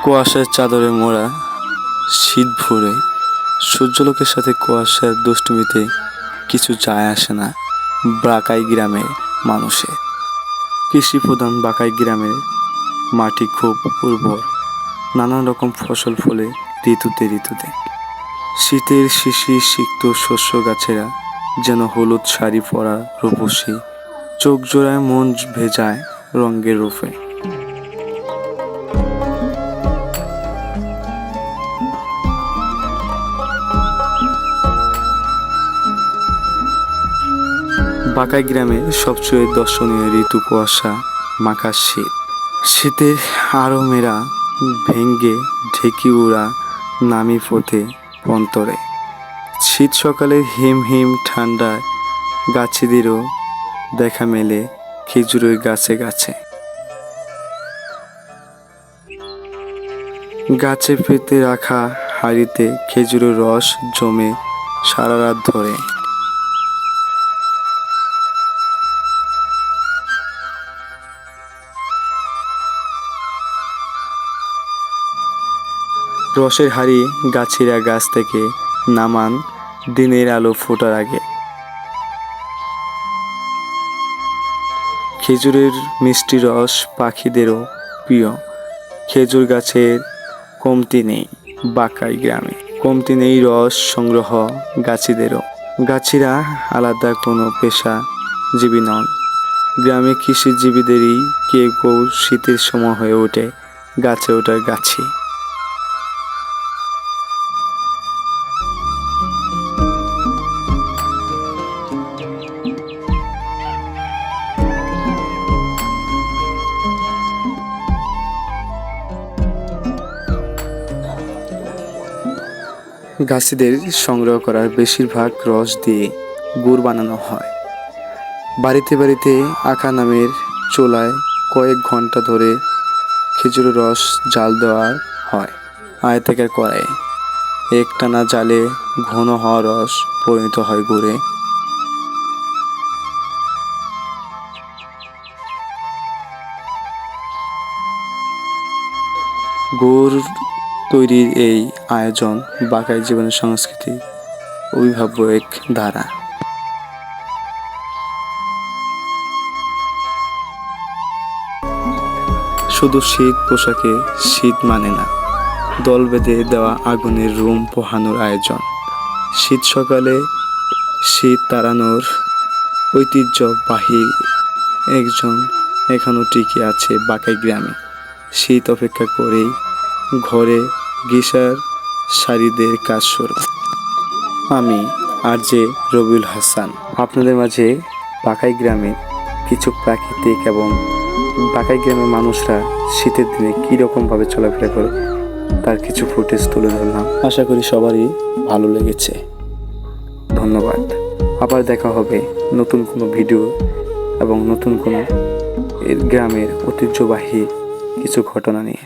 কুয়াশার চাদরে মোড়া শীত ভরে সূর্যালোকের সাথে কুয়াশার দুষ্টুমিতে কিছু যায় আসে না বাকাই গ্রামের মানুষের। কৃষি প্রধান বাকাই গ্রামের মাটি খুব উর্বর, নানান রকম ফসল ফলে ঋতুতে ঋতুতে। শীতের শিশির সিক্ত শস্য গাছেরা যেন হলুদ শাড়ি পরা রূপসী, চোখ জোড়ায় মন ভেজায় রঙের রূপে। বাকাই গ্রামে সবচেয়ে দর্শনীয় ঋতু কুয়াশা মাখা শীত। শীতের আরমেরা ভেঙ্গে ঢেকি উড়া নামি ফোটে অন্তরে। শীত সকালে হিম হিম ঠান্ডায় গাছিদেরও দেখা মেলে খেজুরের গাছে গাছে। গাছে পেতে রাখা হাঁড়িতে খেজুরের রস জমে সারা রাত ধরে। রসের হাঁড়ি গাছিরা গাছ থেকে নামান দিনের আলো ফোটার আগে। খেজুরের মিষ্টি রস পাখিদেরও প্রিয়। খেজুর গাছের কমতি নেই বাকাই গ্রামে, কমতি নেই রস সংগ্রহ গাছিদেরও। গাছিরা আলাদা কোনো পেশাজীবী নন, গ্রামে কৃষিজীবীদেরই কেউ কেউ শীতের সময় হয়ে ওঠে গাছে ওঠার গাছি। গাছিদের সংগ্রহ করার বেশিরভাগ রস দিয়ে গুড় বানানো হয়। বাড়িতে বাড়িতে আখা নামের চুলায় কয়েক ঘন্টা ধরে খেজুরের রস জাল দেওয়া হয় আয়তাকার কড়াইয়ে। একটানা জালে ঘন হওয়া রস পরিণত হয় গুড়ে। গুড় তৈরির এই আয়োজন বাকাই জীবনের সংস্কৃতি অবিভাজ্য এক ধারা। শুধু শীত পোশাকে শীত মানে না, দল বেঁধে দেওয়া আগুনের রুম পোহানোর আয়োজন। শীত সকালে শীত তাড়ানোর ঐতিহ্যবাহী একজন এখনো টিকে আছে বাকাই গ্রামে। শীত অপেক্ষা করেই ঘরে গিসার শাড়িদের কাজ শুরু। আমি আরজে রবিউল হাসান আপনাদের মাঝে বাকাই গ্রামের কিছু প্রাকৃতিক এবং বাকাই গ্রামের মানুষরা শীতের দিনে কীরকমভাবে চলাফেরা করে তার কিছু ফুটেজ তুলে ধরলাম। আশা করি সবারই ভালো লেগেছে। ধন্যবাদ। আবার দেখা হবে নতুন কোনো ভিডিও এবং নতুন কোনো গ্রামের ঐতিহ্যবাহী কিছু ঘটনা নিয়ে।